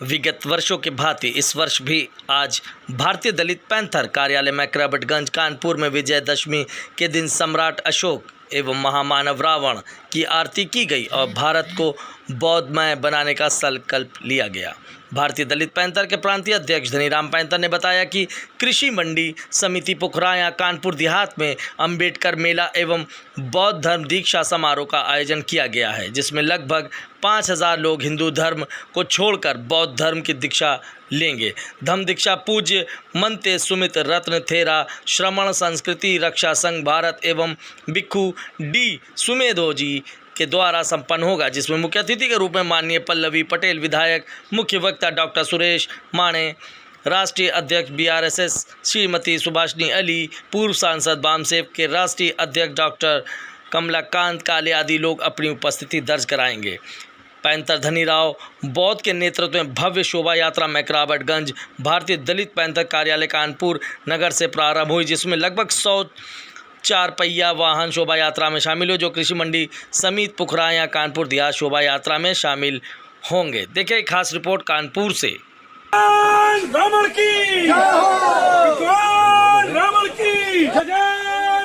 विगत वर्षों के भांति इस वर्ष भी आज भारतीय दलित पैंथर कार्यालय मैकराबटगंज कानपुर में विजयदशमी के दिन सम्राट अशोक एवं महामानव रावण की आरती की गई और भारत को बौद्धमय बनाने का संकल्प लिया गया। भारतीय दलित पैंथर के प्रांतीय अध्यक्ष धनीराम पैंथर ने बताया कि कृषि मंडी समिति पुखराया कानपुर देहात में अंबेडकर मेला एवं बौद्ध धर्म दीक्षा समारोह का आयोजन किया गया है, जिसमें लगभग 5000 लोग हिंदू धर्म को छोड़कर बौद्ध धर्म की दीक्षा लेंगे। धम्म दीक्षा पूज्य मनते सुमित रत्न थेरा श्रमण संस्कृति रक्षा संघ भारत एवं भिक्खु डी सुमेधो जी के द्वारा संपन्न होगा, जिसमें मुख्य अतिथि के रूप में माननीय पल्लवी पटेल विधायक, मुख्य वक्ता डॉक्टर सुरेश माणे, राष्ट्रीय अध्यक्ष BRSS श्रीमती सुभाषनी अली, पूर्व सांसद बामसेव के राष्ट्रीय अध्यक्ष डॉक्टर कमलाकांत काले आदि लोग अपनी उपस्थिति दर्ज कराएंगे। पैंथर धनीराव बौद्ध के नेतृत्व में भव्य शोभा यात्रा मैकराबटगंज भारतीय दलित पैंथर कार्यालय कानपुर नगर से प्रारंभ हुई, जिसमें लगभग 100 4 पहिया वाहन शोभा यात्रा में शामिल हुए, जो कृषि मंडी समिति पुखराया कानपुर देहात शोभा यात्रा में शामिल होंगे। देखिए खास रिपोर्ट कानपुर से। रावण की भगवान रावण की जय,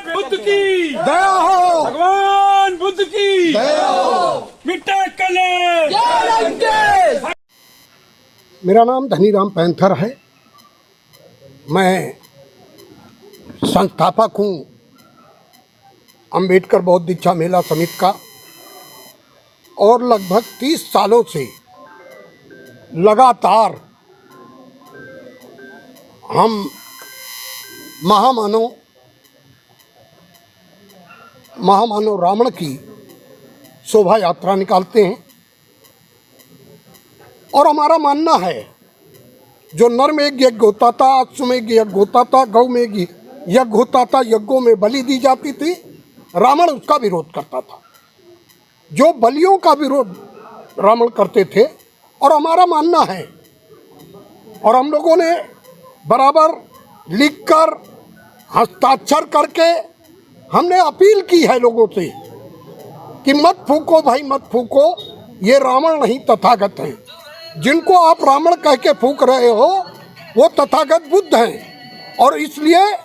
बुद्ध की दया हो, भगवान बुद्ध की दया हो, मिटा कलेश। मेरा नाम धनीराम पैंथर है। मैं संस्थापक हूँ अंबेडकर बौद्ध दीक्षा मेला समिति का और लगभग 30 सालों से लगातार हम महामानव रावण की शोभा यात्रा निकालते हैं और हमारा मानना है जो नर में यज्ञ होता था, अश्व में यज्ञ होता था, गौ में यज्ञ होता था, यज्ञों में बलि दी जाती थी, रावण उसका विरोध करता था। जो बलियों का विरोध रावण करते थे और हमारा मानना है और हम लोगों ने बराबर लिखकर हस्ताक्षर करके हमने अपील की है लोगों से कि मत फूको भाई मत फूको, ये रावण नहीं तथागत हैं। जिनको आप रावण कह के फूक रहे हो वो तथागत बुद्ध हैं। और इसलिए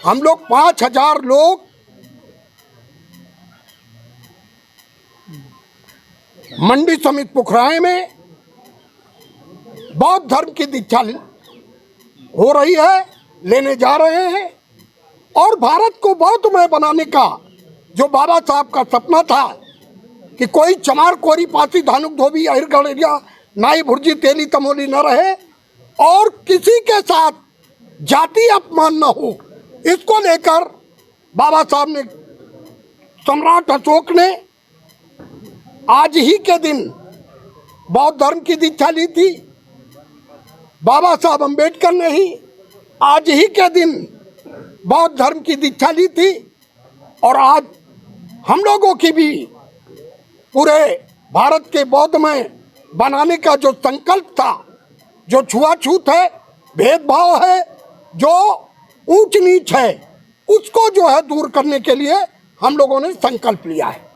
हम लोग 5000 लोग मंडी समिति पुखराए में बौद्ध धर्म की दीक्षा हो रही है, लेने जा रहे हैं। और भारत को बौद्धमय बनाने का जो बाबा साहब का सपना था कि कोई चमार कोरी पासी धानुक धोबी अहिर गड़ेरिया नाई भुर्जी तेली तमोली न रहे और किसी के साथ जाति अपमान न हो, इसको लेकर बाबा साहब ने, सम्राट अशोक ने आज ही के दिन बौद्ध धर्म की दीक्षा ली थी। बाबा साहब अम्बेडकर ने ही आज ही के दिन बौद्ध धर्म की दीक्षा ली थी। और आज हम लोगों की भी पूरे भारत के बौद्धमय बनाने का जो संकल्प था, जो छुआछूत है, भेदभाव है, जो ऊंच नीच है, उसको जो है दूर करने के लिए हम लोगों ने संकल्प लिया है।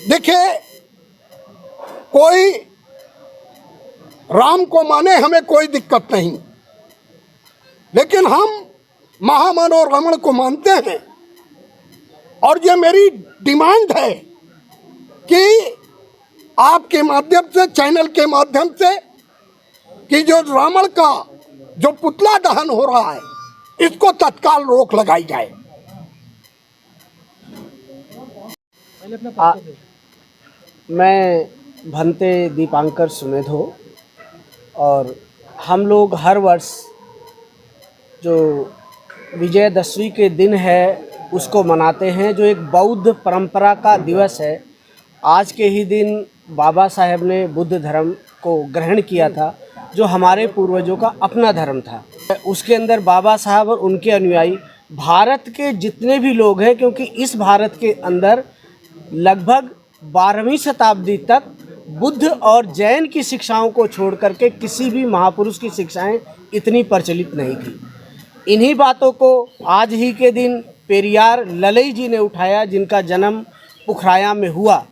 देखिए, कोई राम को माने, हमें कोई दिक्कत नहीं, लेकिन हम महामानव रावण को मानते हैं। और ये मेरी डिमांड है कि आपके माध्यम से, चैनल के माध्यम से, कि जो रावण का जो पुतला दहन हो रहा है, इसको तत्काल रोक लगाई जाए। मैं भंते दीपांकर सुमेधो और हम लोग हर वर्ष जो विजयदशमी के दिन है उसको मनाते हैं, जो एक बौद्ध परंपरा का दिवस है। आज के ही दिन बाबा साहेब ने बुद्ध धर्म को ग्रहण किया था, जो हमारे पूर्वजों का अपना धर्म था। उसके अंदर बाबा साहब और उनके अनुयायी भारत के जितने भी लोग हैं, क्योंकि इस भारत के अंदर लगभग 12वीं शताब्दी तक बुद्ध और जैन की शिक्षाओं को छोड़ करके किसी भी महापुरुष की शिक्षाएं इतनी प्रचलित नहीं थी। इन्हीं बातों को आज ही के दिन पेरियार ललई जी ने उठाया, जिनका जन्म पुखराया में हुआ।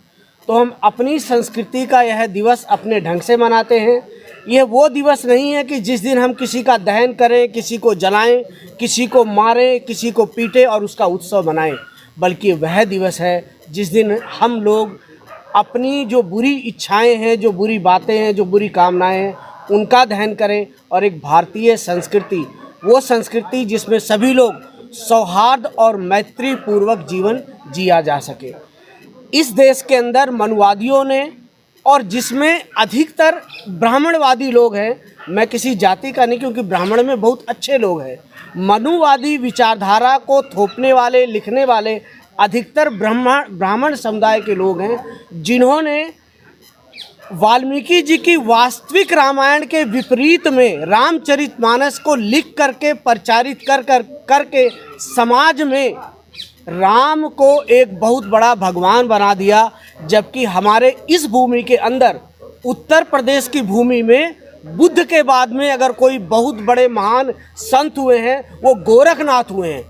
तो हम अपनी संस्कृति का यह दिवस अपने ढंग से मनाते हैं। यह वो दिवस नहीं है कि जिस दिन हम किसी का दहन करें, किसी को जलाएं, किसी को मारें, किसी को पीटें और उसका उत्सव मनाएं, बल्कि वह दिवस है जिस दिन हम लोग अपनी जो बुरी इच्छाएं हैं, जो बुरी बातें हैं, जो बुरी कामनाएं हैं, उनका दहन करें और एक भारतीय संस्कृति, वो संस्कृति जिसमें सभी लोग सौहार्द और मैत्री पूर्वक जीवन जिया जा सके। इस देश के अंदर मनुवादियों ने, और जिसमें अधिकतर ब्राह्मणवादी लोग हैं, मैं किसी जाति का नहीं, क्योंकि ब्राह्मण में बहुत अच्छे लोग हैं, मनुवादी विचारधारा को थोपने वाले, लिखने वाले अधिकतर ब्राह्मण समुदाय के लोग हैं, जिन्होंने वाल्मीकि जी की वास्तविक रामायण के विपरीत में रामचरितमानस को लिख करके प्रचारित करके समाज में राम को एक बहुत बड़ा भगवान बना दिया। जबकि हमारे इस भूमि के अंदर, उत्तर प्रदेश की भूमि में, बुद्ध के बाद में अगर कोई बहुत बड़े महान संत हुए हैं, वो गोरखनाथ हुए हैं।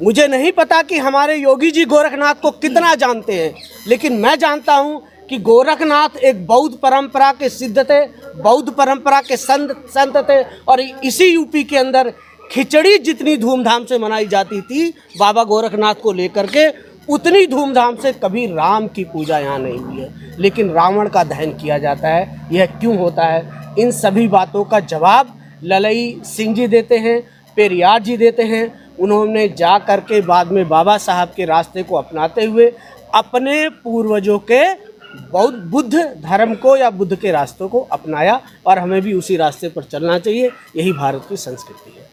मुझे नहीं पता कि हमारे योगी जी गोरखनाथ को कितना जानते हैं, लेकिन मैं जानता हूँ कि गोरखनाथ एक बौद्ध परंपरा के सिद्ध थे, बौद्ध परंपरा के संत थे। और इसी यूपी के अंदर खिचड़ी जितनी धूमधाम से मनाई जाती थी बाबा गोरखनाथ को लेकर के, उतनी धूमधाम से कभी राम की पूजा यहाँ नहीं हुई है, लेकिन रावण का दहन किया जाता है। यह क्यों होता है? इन सभी बातों का जवाब ललई सिंह जी देते हैं, पेरियार जी देते हैं। उन्होंने जा कर के बाद में बाबा साहब के रास्ते को अपनाते हुए अपने पूर्वजों के बौद्ध बुद्ध धर्म को या बुद्ध के रास्तों को अपनाया, और हमें भी उसी रास्ते पर चलना चाहिए। यही भारत की संस्कृति है।